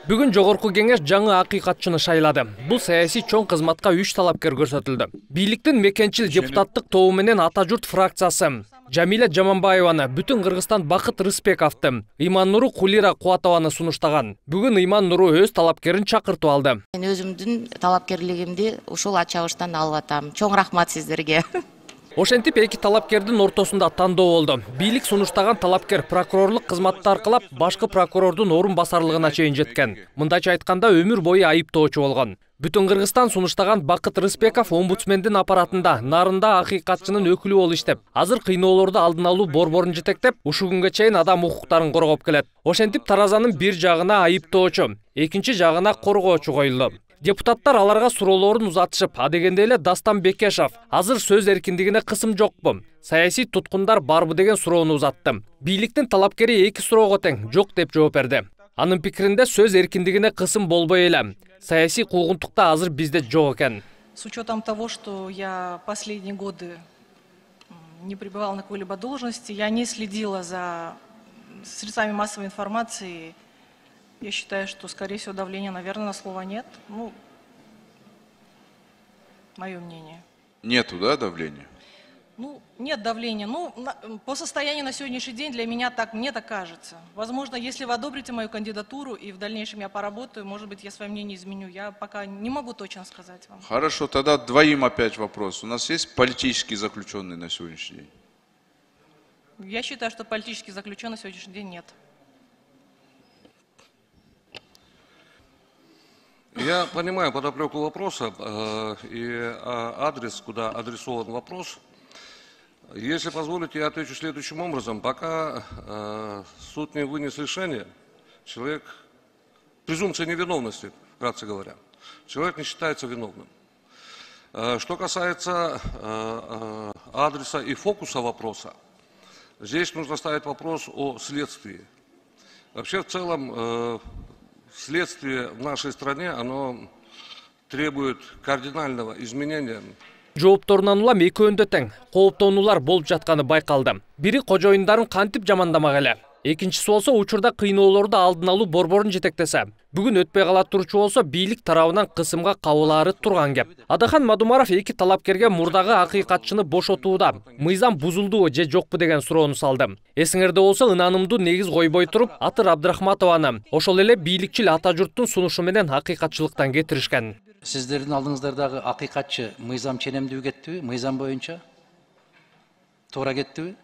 Бүгін жогорку кеңеш жаңы акыйкатчыны шайлады. Бул саясий чоң кызматка 3 талапкер көрсөтүлдү. Бийликтин мекенчил депутаттык тобу менен Ата журт фракциясы, Жамиля Жаманбаеваны, бүтүн Кыргызстан Бакыт Рысбековду, Иман Нуру Кулира Кубатованы сунуштаган. Бүгүн Иман Нуру өз талапкерин чакыртып алды. Мен өзүмдүн талапкерлигимди ушул ачабыштан алып атам. Чоң рахмат сиздерге. Ошентип эки талапкердин ортосунда тандоо болду. Бийлик сунуштаган талапкер прокурорлук кызматты аркылап башкы прокурордун орун басарлыгына чейин жеткен. Мындайча айтканда өмүр бою айыптоочу болгон. Бүтүн Кыргызстан сунуштаган Бакыт Рысбеков омбудсмендин аппаратында нарында акыйкатчынын өкүлү болуп иштеп, азыр кыйноолорду алдын алуу борборун жетектеп, ушул күнгө чейин адам укуктарын коргоп келет. Ошентип таразанын бир жагына айыптоочу, экинчи жагына коргоочу коюлду. Депутаттар аларга суроолорун узатышып, адегенде эле Дастан Бекешев азыр сөз эркиндигине кысым жокпу, саясий туткундар барбы деген суроону узатты. Бийликтин талапкери эки суроого тең жок деп жооп берди. Анын пикиринде сөз эркиндигине кысым болбой эле, саясий куугунтукта азыр бизде жок экен. С учетом того, что я последние годы не пребывала на какой-либо должности, я не следила за средствами массовой информации. Я считаю, что, скорее всего, давления, наверное, на слово нет. Ну, мое мнение. Нету, да, давления? Ну, нет давления. Ну, по состоянию на сегодняшний день для меня так, мне так кажется. Возможно, если вы одобрите мою кандидатуру и в дальнейшем я поработаю, может быть, я свое мнение изменю. Я пока не могу точно сказать вам. Хорошо, тогда двоим опять вопрос. У нас есть политические заключенные на сегодняшний день? Я считаю, что политических заключенных на сегодняшний день нет. Я понимаю подоплеку вопроса и адрес, куда адресован вопрос. Если позволите, я отвечу следующим образом. Пока суд не вынес решение, человек, презумпция невиновности, вкратце говоря, человек не считается виновным. Что касается адреса и фокуса вопроса, здесь нужно ставить вопрос о следствии. Вообще, в целом, следствие в нашей стране, оно требует кардинального изменения. Жоопторунан улам экөөндө тең кооптонуулар болуп жатканы байкалды. Бири кожоюндарын кантип жамандамак эле. Экинчиси болсо учурда кыйноолорду алдын алуу борборун жетектесе. Бүгүн өтпөй кала турчу болсо бийлик тарабынан кысымга кабылаары турган кеп. Адахан Мадумаров эки талапкерге мурдагы акыйкатчыны бошотууда мыйзам бузулдубу же жокпу деген суроону салды. Эсиңерде болсо ынанымдуу негиз койбой туруп, Атыр Абдрахматованы, ошол эле бийликчил Ата журттун сунушу менен акыйкатчылыктан кетиришкен. Сиздердин алдыңыздардагы акыйкатчы мыйзам ченемдүү кеттиби? Мыйзам боюнча туура кеттиби?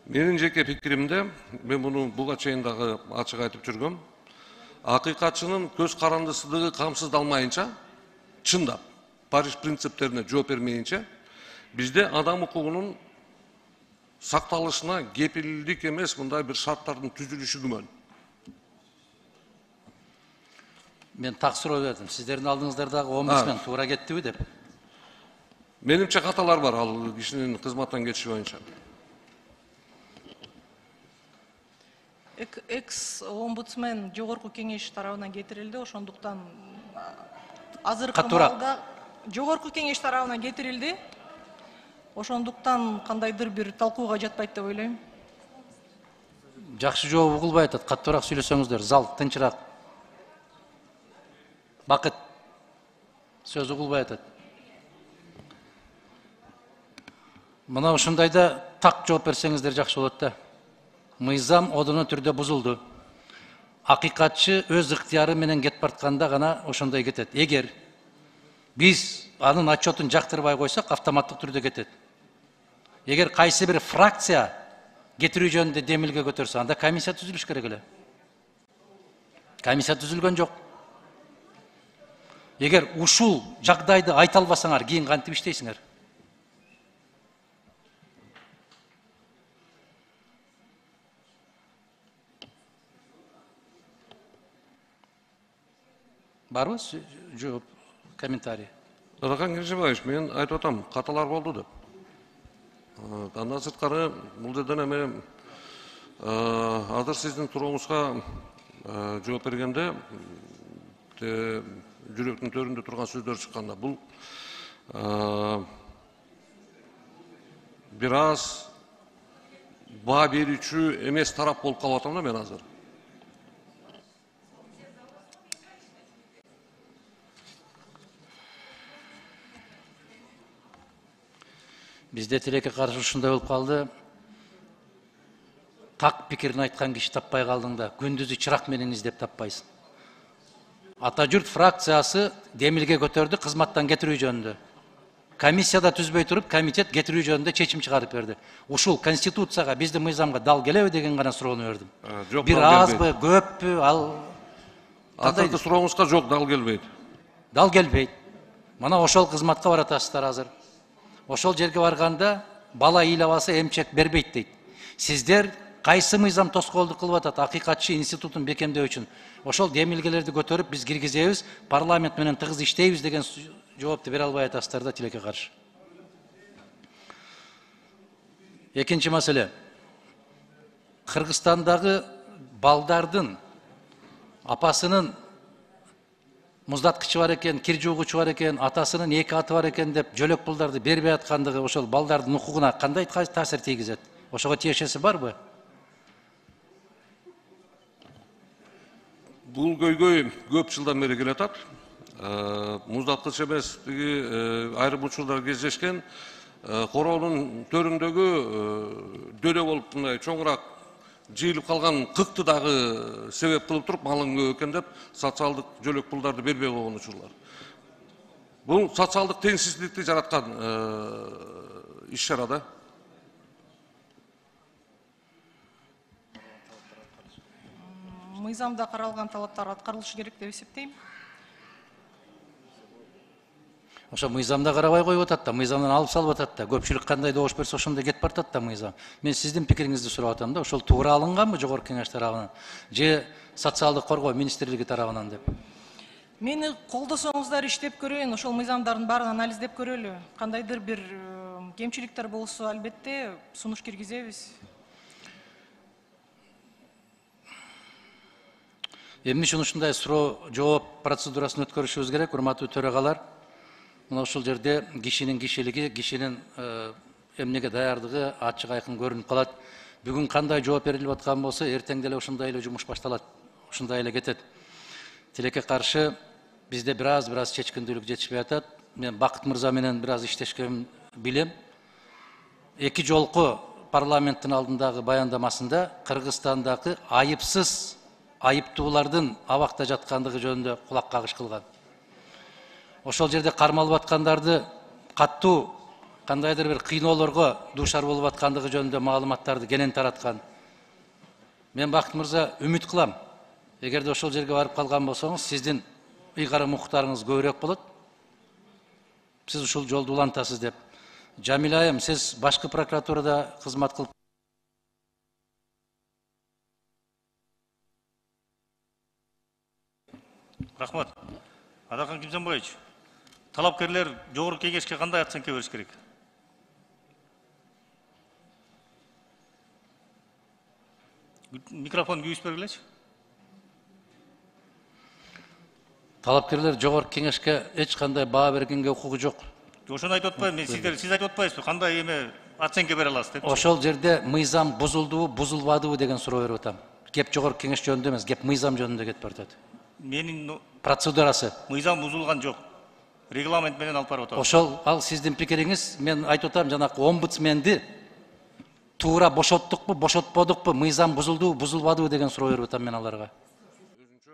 Менин жеке пикиримде, мен буну буга чейин дагы ачык айтып жүргөм, акыйкатчынын көз карандысыздыгы камсыздалмайынча, чындап, Париж принциптерине жооп бермейинче, бизде адам укугунун сакталышына кепилдик эмес мындай бир шарттардын түзүлүшү күмөн. Мен так суроо бердим. Сиздердин алдыңыздардагы омбудсмен туура кеттиби деп? Менимче каталар бар ал кишинин кызматтан кетиши боюнча. Экс-омбудсмен жогорку кеңеш тарабынан кетирилди, ошондуктан азыркы Катуураак. маалда жогорку кеңеш тарабынан кетирилди. Ошондуктан кандайдыр бир талкууга жатпайт деп ойлойм. Жакшы жооп угулбай атат. Каттуураак сүйлөсөңүздөр, зал тынчыраак. Бакыт сөз угулбай атат. Мына ушундайда так жооп берсеңиздер жакшы болот да. Мыйзам одоно түрдө бузулду. Акыйкатчы өз ыктыяры менен кетип баратканда гана ошондой кетет. Эгер биз анын отчетун жактырбай койсок, автоматтык түрдө кетет. Эгер кайсы бир фракция кетирүү жөнүндө демилге көтөрсө, анда комиссия түзүлүш керек эле. Комиссия түзүлгөн жок. Эгер ушул жагдайды айта албасаңар, кийин кантип иштейсиңер? Барбы жооп, комментарий? Адахан Кенжебаевич, мен айтып атам, каталар болду деп. Андан сырткары, бул жерден эми азыр сиздин сурооңузга жооп бергенде жүрөктүн төрүндө турган сөздөр чыкканда, бул бир аз баа берүүчү эмес тарап болуп калып атам да мен азыр. Бизде тилекке каршы ушундай болуп калды. Так пикирин айткан киши таппай калдың да, күндүзү чырак менен издеп таппайсың. Ата журт фракциясы демилге көтөрдү кызматтан кетирүү жөнүндө. Комиссияда түзбөй туруп, комитет кетирүү жөнүндө чечим чыгарып берди. Ушул конституцияга, биздин мыйзамга дал келеби деген гана суроону бердим. Бир азбы, көппү, ал Акыркы сурооңузга жок, дал келбейт. Дал келбейт. Мына ошол кызматка баратасыздар азыр. Ошол жерге барганда бала ыйлап алса эмчек бербейт дейт. Сиздер кайсы мыйзам тоскоолдук кылып атат акыйкатчы институтун бекемдөө үчүн? Ошол демилгелерди көтөрүп биз киргизебиз, парламент менен тыгыз иштейбиз деген жоопту бере албай атасыздар да тилекке каршы. Экинчи маселе. Кыргызстандагы балдардын апасынын муздаткычы бар экен, кир жуугучу бар экен, атасынын 2 аты бар экен деп жөлөк пулдарды бербей аткандыгы ошол балдардын укугуна кандай таасир тийгизет? Ошого тиешеси барбы? Бул көйгөй көп жылдан бери келатат. Муздаткыч эмес, айрым учурлар кездешкен, короонун төрүндөгү дөдө болуп мындай чоңураак жыйылып калган кыкты дагы себеп кылып туруп малың көп экен деп социалдык жөлөк пулдарды бербей койгон учурлар. Бул социалдык теңсиздикти жараткан иш-чара да. Мыйзамда каралган талаптар аткарылышы керек деп эсептейм. Ошо мыйзамда карабай коюп атат да, мыйзамдан алып салып атат да. Көпчүлүк кандай добуш берсе ошондой кетип баратат да мыйзам. Мен сиздин пикириңизди сурап атам да, ошол туура алынганбы Жогорку Кеңеш тарабынан же социалдык коргоо министрлиги тарабынан деп. Мени колдосоңуздар иштеп көрөйүн, ошол мыйзамдардын баарын анализдеп көрөлү. Кандайдыр бир кемчиликтер болсо, албетте сунуш киргизебиз. Эмне үчүн ушундай суроо жооп процедурасын өткөрүшүбүз керек, урматтуу төрагалар? Мына ушул жерде кишинин кишилиги, кишинин эмнеге даярдыгы ачык айкын көрүнүп калат. Бүгүн кандай жооп берилип аткан болсо, эртең деле ушундай эле жумуш башталат. Ушундай эле кетет. Тилекке каршы бизде бир аз чечкиндүүлүк жетишпей атат. Мен Бакыт мырза менен бир аз иштешкен билем. 2 жолку парламенттин алдындагы баяндамасында Кыргызстандагы айыпсыз айыптуулардын абакта жаткандыгы жөнүндө кулак кагыш кылган. Ошол жерде кармалып аткандарды каттуу кандайдыр бир кыйноолорго дуушар болуп аткандыгы жөнүндө маалыматтарды кенен тараткан. Мен Бакыт мырза үмүт кылам. Эгерде ошол жерге барып калган болсоңуз, сиздин ыйгарым укуктарыңыз көбүрөөк болот. Сиз ушул жолду улантасыз деп. Жамиля айым, сиз башкы прокуратурада кызмат кылып Рахмат. Адахан Кимзанбаевич, талапкерлер Жогорку Кеңешке кандай оценка бериш керек? Микрофон күйүп бергилечи. талапкерлер Жогорку Кеңешке эч кандай баа бергенге укугу жок. Ошону айтып атпаймын, мен сиз айтып атпайсызбы, кандай эме оценка бере аласыз деп. Ошол жерде мыйзам бузулдубу, бузулбадыбы деген суроо берип атам. Кеп Жогорку Кеңеш жөнүндө эмес, кеп мыйзам жөнүндө кетип атат. Менин Процедурасы. мыйзам бузулган жок. Регламент менен алып барып атабыз. Ошол ал сиздин пикириңиз, мен айтып атам, жанакы омбудсменди туура бошоттукпу, бошотподукпу, мыйзам бузулдубу, бузулбадыбы деген суроо берип атам мен аларга.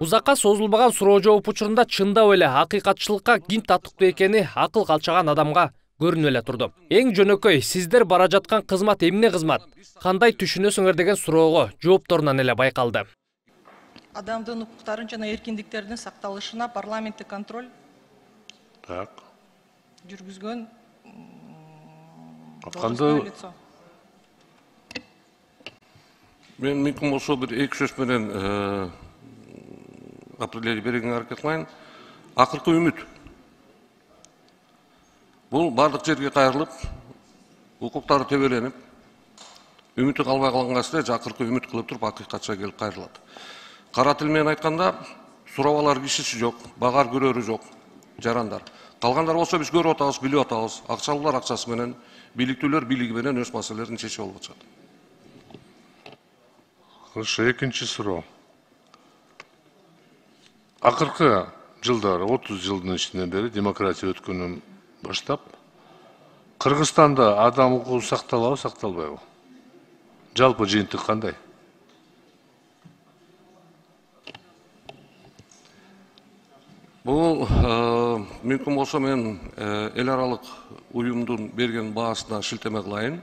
Узакка созулбаган суроо жооп учурунда чындап эле акыйкатчылыкка ким татыктуу экени акыл калчаган адамга көрүнүп эле турду. Эң жөнөкөй, сиздер бара жаткан кызмат эмне кызмат? Кандай түшүнөсүңөр деген суроого жоопторунан эле байкалды. Адамдын укуктарын жана эркиндиктердин сакталышына парламенттик контроль жүргүзгөн Кандай мен мүмкүн болсо бир 2 сөз менен определение берүүгө аракет кылайын. Акыркы үмүт. Бул бардык жерге кайрылып, укуктары тебеленип, үмүтү калбай калган кезде акыркы үмүт кылып туруп акыйкатча келип кайрылат. Кара тил менен айтканда, сурабалар кишиси жок, багар көрөрү жок, жарандар. Калгандар болсо биз көрүп атабыз, билип атабыз. Акчалуулар акчасы менен, бийликтүүлөр бийлиги менен өз маселелерин чечип алып атышат. Хорошо, экинчи суроо. Акыркы жылдары 30 жылдын ичинен бери демократия өткөнүн баштап Кыргызстанда адам укугу сакталабы, сакталбайбы? Жалпы жыйынтык кандай? Бұл мүмкін болса мен эл аралык уюмдун берген баасына шилтеме кылайын,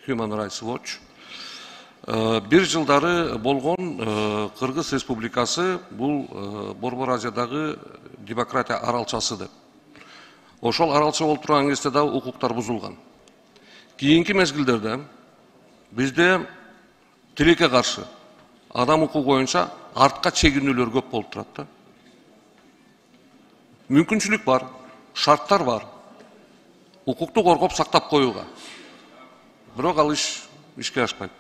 Human Rights Watch. Бир жылдары болгон Кыргыз Республикасы бул Борбор Азиядагы демократия аралчасы деп. Ошол аралча болуп турган кезде да укуктар бузулган. Кийинки мезгилдерде бизде тилекке каршы адам укугу боюнча артка чегинүүлөр көп болуп турат да. Мүмкүнчүлүк бар, шарттар бар. Укукту коргоп сактап коюуга. Бирок ал ишке ашпайт.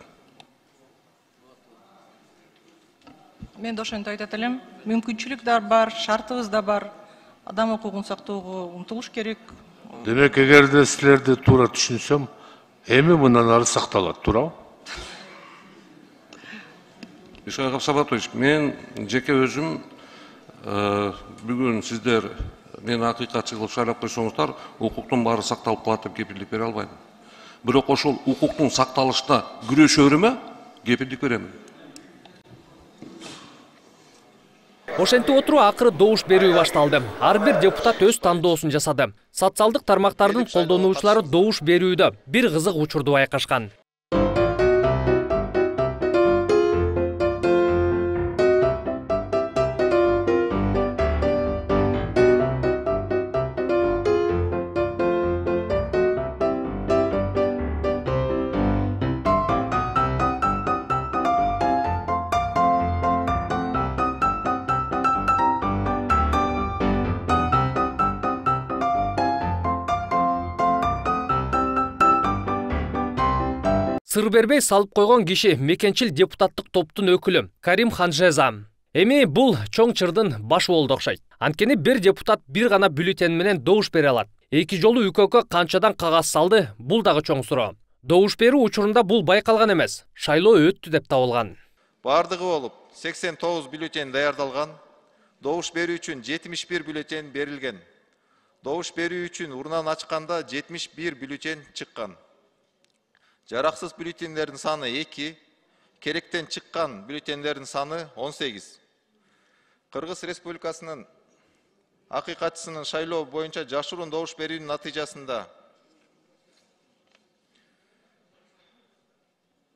Мен ошентип айтат элем, мүмкүнчүлүктөр бар, шартыбыз да бар. Адам укугун сактоого умтулуш керек. Демек, эгерде силерди туура түшүнсөм, эми мындан ары сакталат, туурабы? Ишай Гапсабатович, мен жеке өзүм бүгүн сиздер мени акыйкатчы кылып шайлап койсоңуздар, укуктун баары сакталып калат деп кепилдик бере албайм. Бирок ошол укуктун сакталышына күрөшөрүмө кепилдик берем. Ошентип отуруп акыры добуш берүү башталды. Ар бир депутат өз тандоосун жасады. Социалдык тармактардын колдонуучулары добуш берүүдө бир кызык учурду байкашкан. Сыр бербей салып койгон киши мекенчил депутаттык топтун өкүлү Карим Ханжеза. Эми бул чоң чырдын башы болду окшойт. Анткени бир депутат бир гана бюллетень менен добуш бере алат. Эки жолу УКК канчадан кагаз салды, бул дагы чоң суроо. Добуш берүү учурунда бул байкалган эмес, шайлоо өттү деп табылган. Бардыгы болуп 89 бюллетень даярдалган. Добуш берүү үчүн 71 бюллетень берилген. Добуш берүү үчүн урнан ачканда 71 бюллетень чыккан. Жараксыз бюллетендердин саны 2, керектен чыккан бюллетендердин саны 18. Кыргыз Республикасынын акыйкатчысынын шайлоо боюнча жашыруун добуш берүүнүн натыйжасында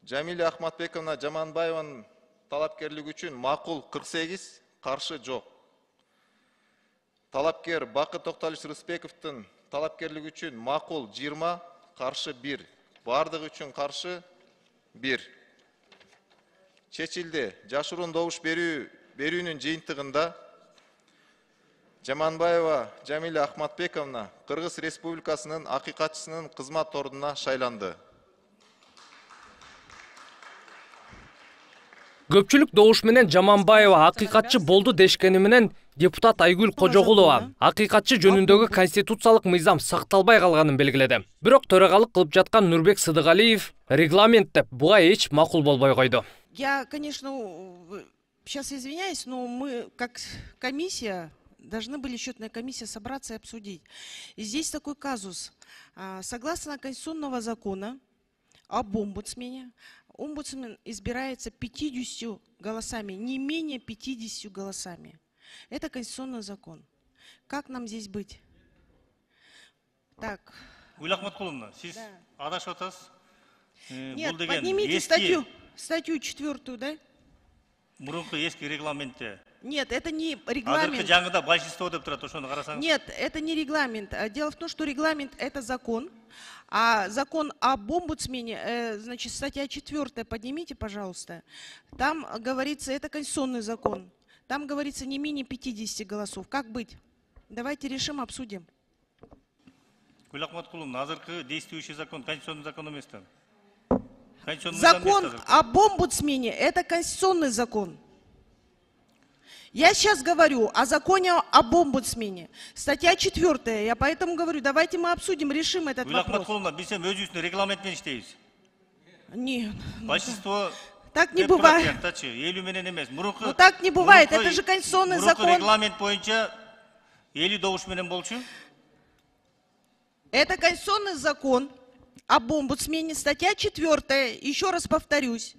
Жамиля Ахматбековна Жаманбаеванын талапкерлиги үчүн макул 48, каршы жок. Талапкер Бакыт Токталыч Рыспековдун талапкерлиги үчүн макул 20, каршы 1. Бардыгы үчүн каршы 1. Чечилди. Жашыруун добуш берүүнүн жыйынтыгында Жаманбаева Жамиля Ахматбековна Кыргыз Республикасынын акыйкатчысынын кызмат ордуна шайланды. Көпчүлүк добуш менен Жаманбаева акыйкатчы болду дешкени менен депутат Айгүл Кожогулова акыйкатчы жөнүндөгү конституциялык мыйзам сакталбай калганын белгиледи. Бирок төрагалык кылып жаткан Нурбек Сыдыгалиев регламентте буга эч макул болбой койду. Я, конечно, сейчас извиняюсь, но мы, как комиссия, должны были счетная комиссия собраться и обсудить. И здесь такой казус. Согласно конституционного закона об омбудсмене, омбудсмен избирается 50 голосами, не менее 50 голосами. Это конституционный закон. Как нам здесь быть? Так. Гүл Ахматкуловна, сиз адашып атасыз. Нет, поднимите статью 4, да? Мурунку эски регламентте. Нет, это не регламент. Азыркы жаңыда большинство деп турат, ошону карасаңыз. Нет, это не регламент. Дело в том, что регламент – это закон. А закон об омбудсмене, значит, статья 4, поднимите, пожалуйста. Там говорится, это конституционный закон. Там говорится не менее 50 голосов. Как быть? Давайте решим, обсудим. Гүл Ахматкуловна, азыркы действующий закон, конституционный закон эмес да? Закон об омбудсмене – это конституционный закон. Я сейчас говорю о законе об омбудсмене. Статья 4. Я поэтому говорю, давайте мы обсудим, решим этот вопрос. Регламент иштейбиз. Нет. Большинство... Так не бывает. Ну так не бывает, это же конституционный закон. Регламент боюнча 50 добуш менен болчу. Это конституционный закон об омбудсмене, статья 4, еще раз повторюсь.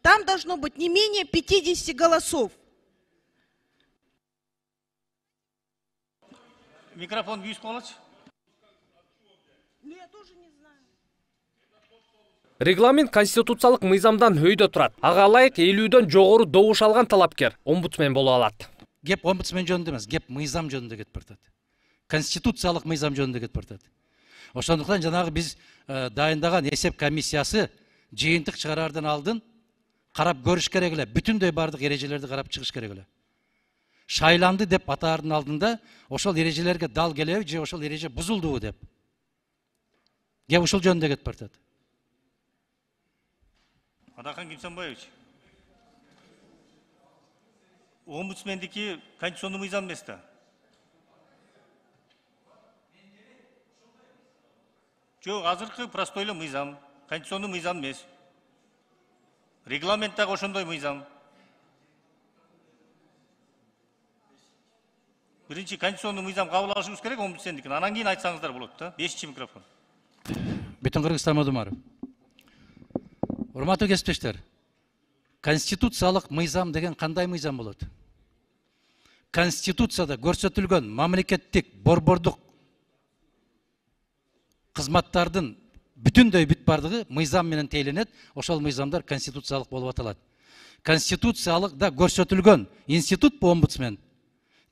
Там должно быть не менее 50 голосов. Микрофон күйіс қалады. Ну, я тоже не знаю. Регламент конституциялык мыйзамдан өйдө турат. Ага ылайык 50дөн жогору добуш алган талапкер омбудсмен боло алат. Геп омбудсмен жөнүндө эмес, геп мыйзам жөнүндө кетип баратат. Конституциялык мыйзам жөнүндө кетип баратат. Ошондуктан жанагы биз дайындаган эсеп комиссиясы жыйынтык чыгараардан алдын карап көрүш керек эле, бүтүндөй бардык эрежелерди карап чыгыш керек эле. Шайланды деп атаардын алдында ошол эрежелерге дал келеби же ошол эреже бузулдубу деп. Геп ушул жөнүндө кетип баратат. Адахан Кимсанбаевич, омбудсмендики конституционный мыйзам эмес да. Жок, азыркы простой эле мыйзам, конституционный мыйзам эмес. Регламент дагы ошондой мыйзам. Биринчи конституционный мыйзам кабыл алышыбыз керек омбудсмендикин, анан кийин айтсаңыздар болот да. 5-чи микрофон. Бүтүн Кыргызстан Мадумаров. Урматтуу кесиптештер, конституциялык мыйзам деген кандай мыйзам болот? Конституцияда көрсөтүлгөн мамлекеттик борбордук кызматтардын бүтүндөй бүт бардыгы мыйзам менен тейлинет, ошол мыйзамдар конституциялык болуп аталат. Конституциялыкта көрсөтүлгөн институт бу омбудсмен.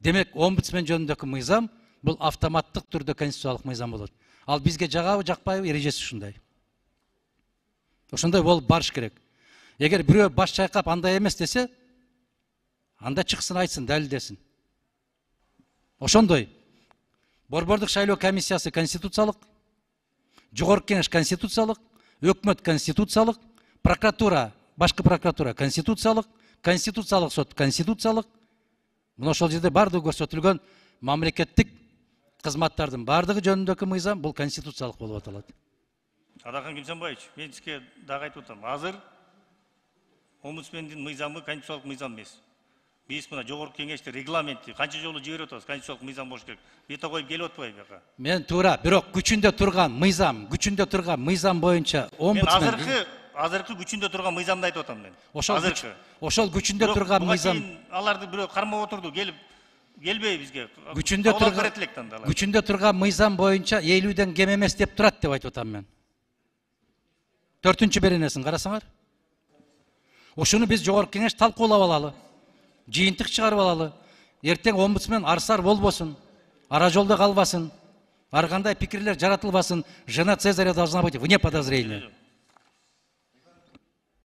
Демек, омбудсмен жөнүндөгү мыйзам бул автоматтык түрдө конституциялык мыйзам болот. Ал бизге жагабы, жакпайбы, эрежеси ушундай. Ошондой болуп барыш керек. Эгер бирөө баш чайкап андай эмес десе, анда чыксын айтсын, далилдесин. Ошондой борбордук шайлоо комиссиясы конституциялык, жогорку кеңеш конституциялык, өкмөт конституциялык, прокуратура, башкы прокуратура конституциялык, конституциялык сот конституциялык. Мына ошол жерде бардыгы көрсөтүлгөн мамлекеттик кызматтардын бардыгы жөнүндөгү мыйзам бул конституциялык болуп аталат. Адахан Кимсанбаевич, мен сизге дагы айтып атам. Азыр омбудсмендин мыйзамы конституциялык мыйзам эмес. Биз мына жогорку кеңеште регламентти канча жолу жиберип атабыз, конституциялык мыйзам болуш керек. Бете коюп келип атпайбы бияка? Мен туура, бирок күчүндө турган мыйзам боюнча омбудсмен. Мен азыркы күчүндө турган мыйзамды айтып атам мен. Ошол күчүндө турган мыйзам. Аларды бирөө кармап отурду, келбей бизге. Күчүндө турган мыйзам боюнча 50ден кем эмес деп турат деп айтып атам мен. 4-чү беренесин карасаңар. Ошону биз жогорку кеңеш талкуулап алалы. Жыйынтык чыгарып алалы. Эртең омбудсмен арсар болбосун, ара жолдо калбасын, ар кандай пикирлер жаратылбасын. Жена Цезаря должна быть вне подозрения.